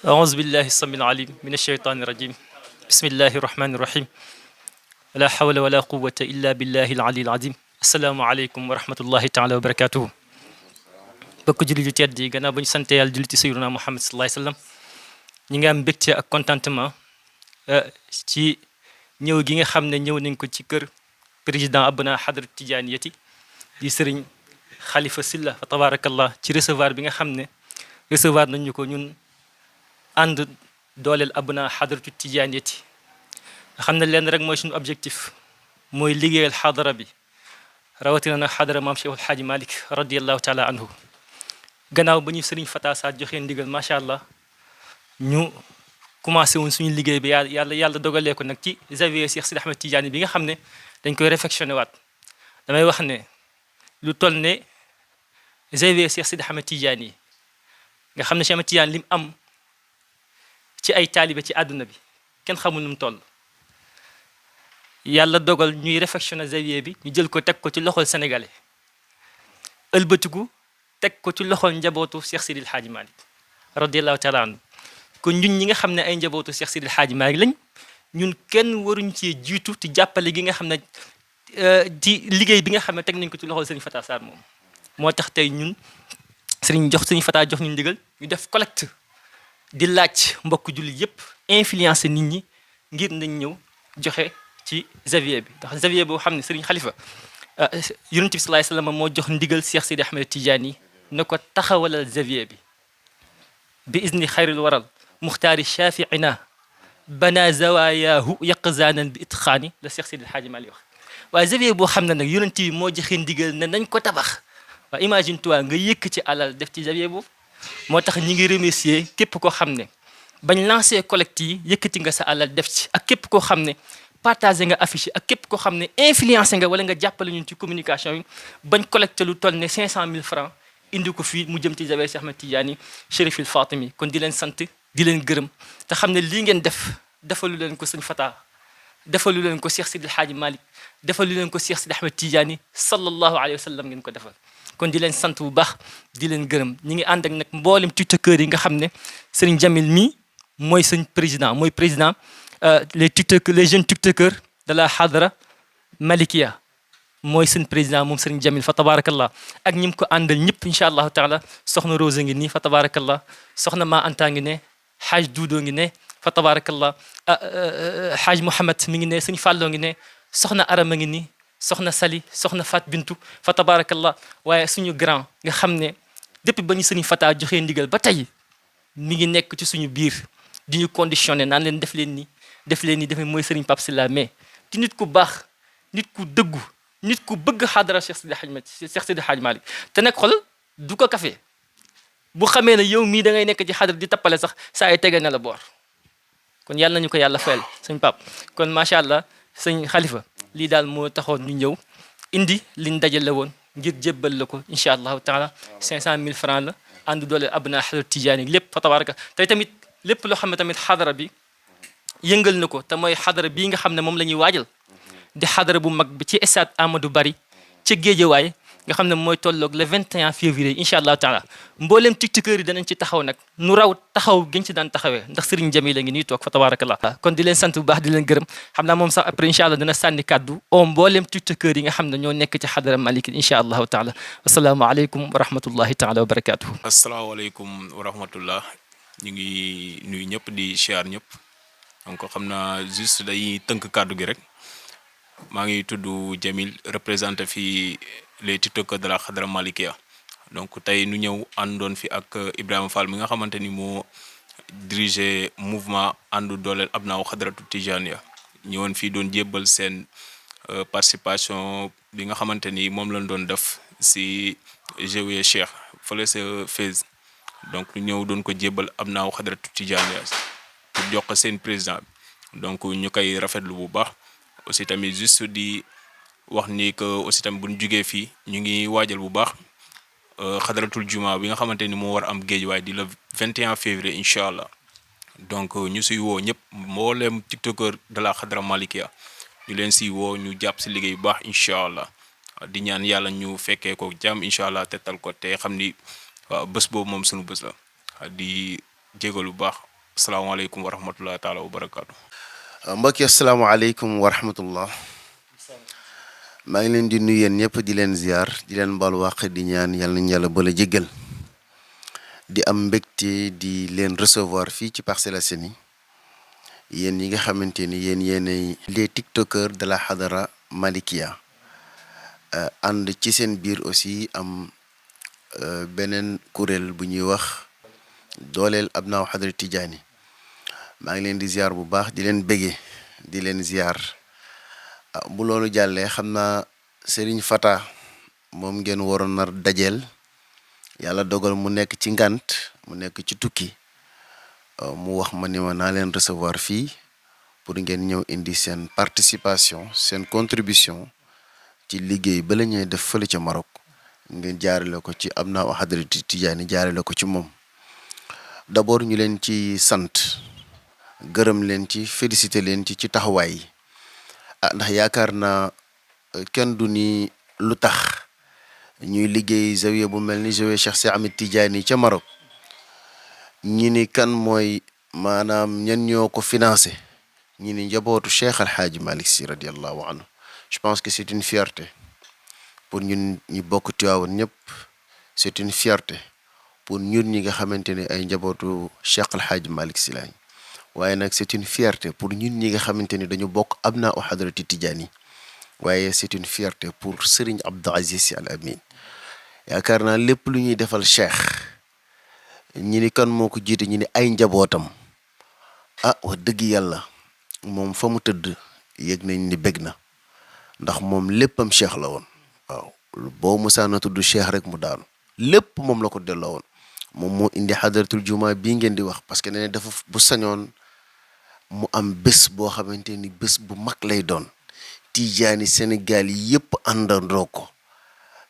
أعوذ بالله السميع العليم من الشيطان الرجيم بسم الله الرحمن الرحيم لا حول ولا قوة إلا بالله العلي العظيم السلام عليكم ورحمة الله تعالى وبركاته bokk julli ju tedd yi gannaaw ba ñu sante yàlla julli ci sayyidina Muhammad sallallahu alayhi wa sallam ñi nga am mbégte ak contentement ci ñëw gi nga xam ne ñëw nañ ko ci kër président Abna Hadrat Tijaniyati di sëriñ Khalifa Silla fa tabarakallah ci recevoir bi nga xam ne recevoir nañu ko ñun ànd dooleel Abna Hadratu Tijaniyati nga xam ne leen rek mooy suñu objectif mooy liggéeyal xadara bi rawatina nag xadara maam Cheikh El Hadji Malick radiyallahu taala anhu gannaaw ba ñu sëriñ Fata Sarr joxee ndigal macha allah ñu commencé woon suñu liggéey bi yàlla dogalee ko nag ci Zawiya Cheikh Sidi Ahmed Tidiane bi nga xam ne dañ koy réfectionné waat damay wax ne lu toll ne Zawiya Cheikh Sidi Ahmed Tidiane yi nga xam ne Cheikh Ahmed Tidiane lim am ci ay taalibe ci àdduna bi kenn xamul nu mu toll yàlla dogal ñuy réfectionné Zawiya bi ñu jël ko teg ko ci loxol sénégalais ëlbatiku teg ko ci loxol njabootu Cheikh Sidi El Hadji Malick radiyallahu taala anhu kon ñun ñi nga xam ne ay njabootu Cheikh Sidi El Hadji Malick lañ ñun kenn waruñ cee jiitu ci jàppale gi nga xam ne ci liggéey bi nga xam ne teg nañ ko ci loxol Serigne Fata Sarr moom moo tax tey ñun Serigne Fata jox ñu ndigal ñu def collecte di laaj mbokk julli yëpp influencer nit ñi ngir nañ ñëw joxe ci Zawiya bi ndax Zawiya boo xam ne Serigne Khalifa yonent bi sallallahu alayhi wasallam moo jox ndigal Cheikh Sidi Ahmed Tidiane ne ko taxawalal Zawiya bi bi izni xayril waral muxtaari shafiina bana zawayaahu yaqzaanan bi itxaani la Cheikh Sidi El Hadji Malick wax waaye Zawiya boo xam ne nag yonent bi moo joxe ndigal ne nañ ko tabax waaye imagine toi nga yëkk ci alal def ci Zawiya boobu moo tax ñi ngi remercier képp koo xam ne bañ lancé collecte yi yëkkati nga sa alal def ci ak képp koo xam ne partagé nga affiché ak képp koo xam ne influencé nga wala nga jàppale ñun ci communication yi bañ collecté lu toll ne 500 000 francs indi ko fii mu jëm ci Zawiya Cheikh Ahmed Tidiane Chérif El Fatimi kon di leen sant di leen gërëm te xam ne lii ngeen def defalu leen ko sëñ Fata defalu leen ko Cheikh Sidi El Hadji Malick defalu leen ko Cheikh Sidi Ahmed Tidiane sallallahu alayhi wa sallam ngeen ko defal kon di leen sant bu baax di leen gërëm ñi ngi ànd ak nag mboolem tiktokeur yi nga xam ne Serigne Jamil mii mooy sëñ président mooy président les jeunes tiktokeurs de la Hadra Malikia mooy seen président moom Serigne Jamil fa tabarakallah ak ñi mu ko àndal ñëpp incha allahu taala soxna Rose ngi nii fa tabarakallah soxna Ma Anta ngi ne Haj Duudo ngi ne fa tabarakallah Haj Mouhamed mi ngi ne Serigne Falloo ngi ne soxna Arama ngi nii soxna Sali soxna Fat Bintu fa tabarakallah waaye suñu grand nga xam ne depuis ba ñu Serigne Fata joxee ndigal ba tey mi ngi nekk ci suñu biir di ñu conditionné naan leen def leen nii def leen nii def mooy Serigne Pape Sylla mais di nit ku baax nit ku dëggu nit ku bëgg xadara Cheikh Sidi Hadji Malick te nag xol du ko kafe bu xamee ne yow mii da ngay nekk ci xadara di tappale sax saa yi tege na la boor kon yàlla nañu ko yàlla fayal sëñ Pape kon macha allah sëñ Khalifa lii daal moo taxoon ñu ñëw indi liñ dajale woon ngir jébbal la ko incha allahu taala 500 000 francs la ànd doole Abna Hadrat Tidiane lépp fa tabaraka tey tamit lépp loo xam ne tamit xadara bi yëngal na ko te mooy xadara bii nga xam ne moom la ñuy waajal di xadara bu mag bi ci stade Amadou Barry ci Géejawaay nga xam ne mooy tolloog le 21 février incha allahu taala mbooleem tiktokeur yi danañ ci taxaw nag nu raw taxaw gën ci daan taxawee ndax Serigne Jamil a ngi nii toog fa tabarakallah kon di leen sant bu baax di leen gërëm xam naa moom sax après incha allah dana sànni kàddu o mbooleem tiktokeur yi nga xam ne ñoo nekk ci xadara Malick incha allahu taala asalaamaaleykum wa rahmatullahi taala wa barakatuhu asalaamaaleykum wa rahmatullah ñu ngi nuyu ñëpp di siyaar ñëpp donc xam naa juste day tënk kàddu gi rek maa ngi tudd Jamil représenté fi les tiktokers de la Hadra Malikia donc tey nu ñëw àndoon fi ak Ibrahima Fall mi nga xamante ni moo dirigé mouvement àndu dooleel Abnaa Hadratu Tijaniya ñëwoon fii doon jébbal seen participation bi nga xamante ni moom lañ doon def si Zawiya Cheikh fële sa Fès donc ñëw doon ko jébbal Abnaa Hadratu Tijaniya pour jox ko seen président donc ñu koy rafetlu bu baax aussi tamit juste di wax ni que aussi tamit bu ñu jugee fii ñu ngi waajal bu baax xadaratul juma bi nga xamante ni moo war am géej waaye di le 21 février incha allah donc ñu siy woo ñëpp mboolem tiktokeur de la Hadra Malikia ñu leen siy woo ñu jàpp si liggéey bu baax incha allah di ñaan yàlla ñu fekkee ko jàmm incha allah tettal ko te xam ni waaw bés boobu moom sunu bés la di jégalu bu baax asalaamaaleykum wa rahmatullahi taala wa barakaatu. mbokk yi asalaamaaleykum wa rahmatullah maa ngi leen di nuyu yéen ñëpp di leen ziar di leen baal wàq di ñaan yàlla nañu yàlla bala jéggal di am mbégte di leen recevoir fii ci Parcelles Assainies yéen yi nga xamante ni yéenay les tiktokers de la Hadara Malikia ànd ci seen biir aussi am beneen kuréel bu ñuy wax dooleel Abnaaw Hadara Tijaani maa ngi leen di ziar bu baax di leen bége di leen ziar bu loolu jàllee xam naa Serigne Fata moom ngeen waroon nar dajeel yàlla dogal mu nekk ci ngant mu nekk ci tukki mu wax ma ni ma naa leen recevoir fii pour ngeen ñëw indi seen participation seen contribution ci liggéey ba la ñuy def fële ca Maroc ngeen jaarale ko ci Abnaaw Hadara Tijaani jaarale ko ci moom d'abord ñu leen ci sant gërëm leen ci félicité leen ci taxawaay yi ndax yaakaar naa kenn du ni lu tax ñuy liggéey zawiya bu mel ni zawiya Cheikh Sidi Ahmed Tidiane ca Maroc ñi ni kan mooy maanaam ñen ñoo ko financé ñi ni njabootu Cheikh Al Hadji Malick Sy radiallahu anhu je pense que c'est une fierté pour ñun ñi bokk Tiwaawan ñëpp c'est une fierté pour ñun ñi nga xamante ne ay njabootu Cheikh Al Hadji Malick Sy lañ waaye nag c'est une fierté pour ñun ñi nga xamante ni dañu bokk Abnaaw Hadarati Tijaani waaye c'est une fierté pour Serigne Abdou Aziz Sy Al Amin yaakaar naa lépp lu ñuy defal Cheikh ñi ni kan moo ko jiite ñi ni ay njabootam wax dëgg yàlla moom fa mu tëdd yëg nañ ni bég na ndax moom léppam Cheikh la woon waaw boo musaana tudd Cheikh rek mu daanu lépp moom la ko delloo woon moom moo indi xadaratul juma bii ngeen di wax parce que nee dafa bu sañoon mu am bés boo xamante ni bés bu mag lay doon Tijaani Sénégal yi yëpp àndandoo ko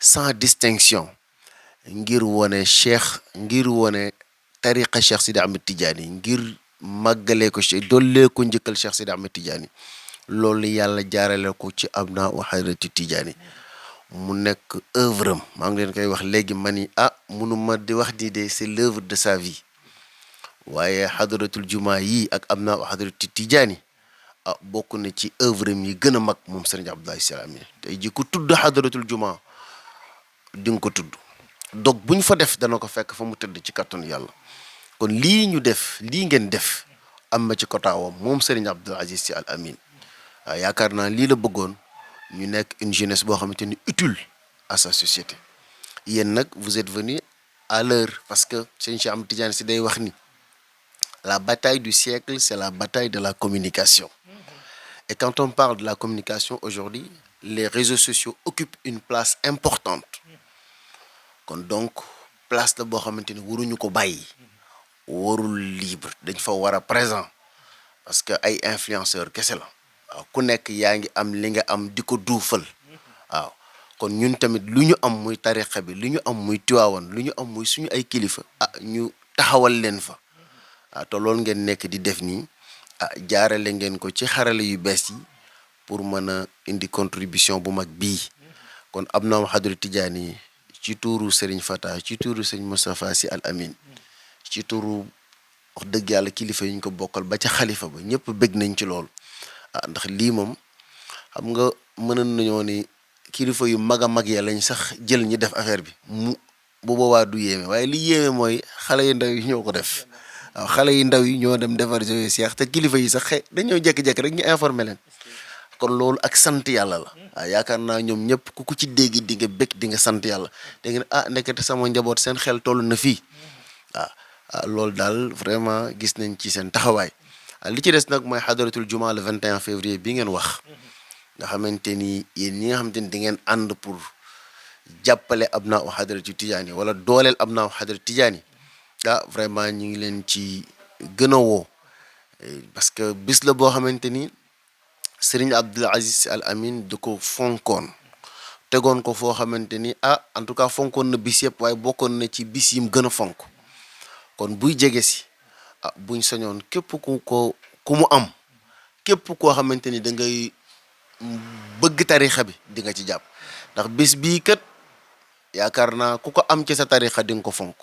sans distinction ngir wone Cheikh ngir wone tariqa Cheikh Sidi Ahmed Tijaani ngir màggalee ko Cheikh dollee ko njëkkal Cheikh Sidi Ahmed Tijaani loolu yàlla jaarale ko ci Abnaaw Hadarati Tijaani mu nekk œuvre am maa ngi leen koy wax léegi ma ni munuma di wax di de c'est l'œuvre de sa vie waaye xadaratul juma yi ak Abnaaw Hadarati Tijaani bokk na ci œuvre am yi gën a mag moom Serigne Abdou Aziz Sy Al Amine tey ji ku tudd xadaratul juma di nga ko tudd donc bu ñu fa def dana ko fekk fa mu tëdd ci kattanu yàlla kon lii ñu def lii ngeen def am na ci kotaawam moom Serigne Abdou Aziz Sy Al Amine yaakaar naa lii la bëggoon ñu nekk une jeunesse boo xamante ni utile à sa société yéen nag vous êtes venu à l'heure parce que Serigne Cheikh Ahmed Tidiane Sy day wax ni la bataille du siècle c'est la bataille de la communication et quand on parle de la communication aujourd'hui les réseaux sociaux occupent une place importante kon donc place la boo xamante ni waruñu ko bàyyi warul libre dañ fa war a présent parce que ay influenceurs kese la waaw ku nekk yaa ngi am li nga am di ko duufal waaw kon ñun tamit lu ñu am muy tariqa bi lu ñu am muy Tiwaawan lu ñu am muy suñu ay kilifa ñu taxawal leen fa te loolu ngeen nekk di def nii jaarale ngeen ko ci xarale yu bees yi pour mën a indi contribution bu mag bii kon Abnaaw Hadarati Tijaani ci tuuru Serigne Fata ci tuuru Serigne Moustapha Sy Al Amin ci tuuru wax dëgg yàlla kilifa yi ñu ko bokkal ba ca xalifa ba ñëpp bëgg nañ ci loolu ndax lii moom xam nga mënoon nañoo ni kilifa yu mag a mag ya lañ sax jël ñi def affaire bi bu boobaa du yéeme waaye li yéeme mooy xale yu ndaw yi ñoo ko def waaw xale yu ndaw yi ñoo dem defar joyeux Cheikh te kilifa yi sax dañoo jékki-jékki rek ñu informé leen kon loolu ak sant yàlla la waaw yaakaar naa ñoom ñëpp ku ci dégg di nga bëgg di nga sant yàlla dégg nga ndekete sama njaboot seen xel toll na fii loolu daal vraiment gis nañ ci seen taxawaay li ci des nag mooy xadaratul juma le 21 février bi ngeen wax nga xamante ni yéen ñi nga xamante ni di ngeen ànd pour jàppale Abnaaw Hadarati Tijaani wala dooleel Abnaaw Hadarati Tijaani vraiment ñu ngi leen ci gën a woo parce que bis la boo xamante ni Serigne Abdou Aziz Sy Al Amine du ko fonkoon tegoon ko foo xamante ni en tout cas fonkoon na bis yëpp waaye bokkoon na ci bis yim gën a fonk kon buy jege si buñ sañoon képp ku mu am képp koo xamante ni da ngay bëgg tarixa bi di nga ci jàpp ndax bis bii kat yaakaar naa ku ko am ci sa tarixa di nga ko fonk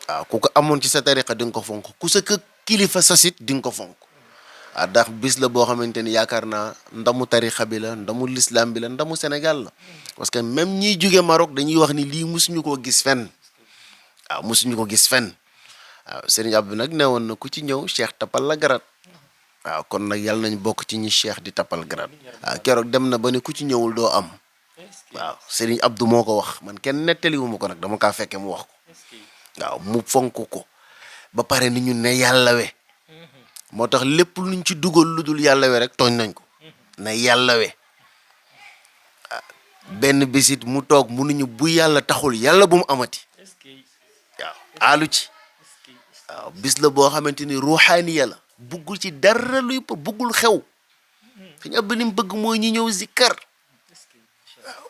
waaw ku ko amoon ci sa tariqa di nga ko fonk ku sa kilifa sasit di nga ko fonk waaw ndax bis la boo xamante ni yaakaar naa ndamu tariqa bi la ndamu l'islam bi la ndamu Sénégal la parce que même ñiy jóge Maroc dañuy wax ni lii musuñu koo gis fenn waaw musuñu ko gis fenn waaw Serigne Abdou nag ne woon na ku ci ñëw Cheikh tapal la garat waaw kon nag yàlla nañ bokk ci ñi Cheikh di tapal garat waaw keroog dem na ba ne ku ci ñëwul doo am waaw Serigne Abdou moo ko wax man kenn nettaliwuma ko nag dama kaa fekke mu wax ko waaw mu fonk ko ba pare ni ñu ne yàlla we moo tax lépp luñ ci dugal lu dul yàlla we rek tooñ nañ ko ne yàlla we benn bisit mu toog mu nuñu bu yàlla taxul yàlla bu mu amati waaw aalu ci waaw bis la boo xamante ni ruuxaaniya la buggul ci dara luy buggul xew suñu ab lim bëgg mooy ñi ñëw zikkar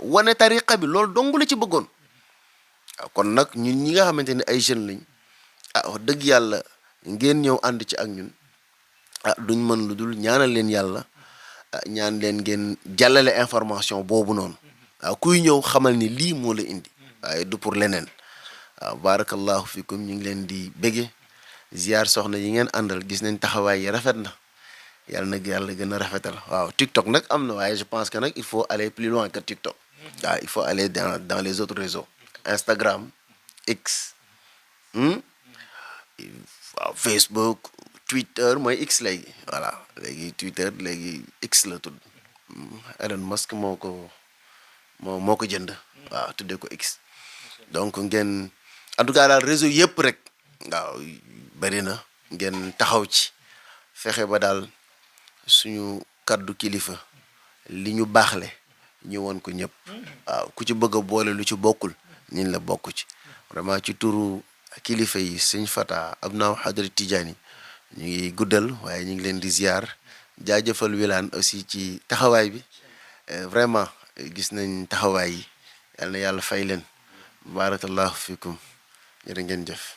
wane tariqa bi loolu dong la ci bëggoon waaw kon nag ñun ñi nga xamante ni ay jeunes lañ wax dëgg yàlla ngeen ñëw ànd ci ak ñun duñ mën lu dul ñaanal leen yàlla ñaan leen ngeen jàllale information boobu noonu waaw kuy ñëw xamal ni lii moo la indi waaye du pour leneen waaw barakallahu fikum ñu ngi leen di bége ziar soxna yi ngeen àndal gis nañ taxawaay yi rafet na yàlla nag yàlla gën a rafetal waaw TikTok nag am na waaye je pense que nag il faut aller plus loin que TikTok waaw il faut aller dans les autres réseaux Instagram X waaw Facebook Twitter mooy X léegi voilà léegi Twitter léegi X la tudd Elon Musk moo ko jënd waaw tuddee ko X donc ngeen en tout cas daal réseau yëpp rek waaw bari na ngeen taxaw ci fexe ba daal suñu kaddu kilifa li ñu baaxle ñu woon ko ñëpp waaw ku ci bëgg a boole lu ci bokkul ñin la bokk ci vraiment ci turu kilifa yi sëñ Fata Abnaaw Hadri Tidiane ñu ngi guddal waaye ñu ngi leen di ziar jaajëfal Wilane aussi ci taxawaay bi vraiment gis nañ taxawaay yi yal na yàlla fay leen barakallahu fikum jërë ngeen jëf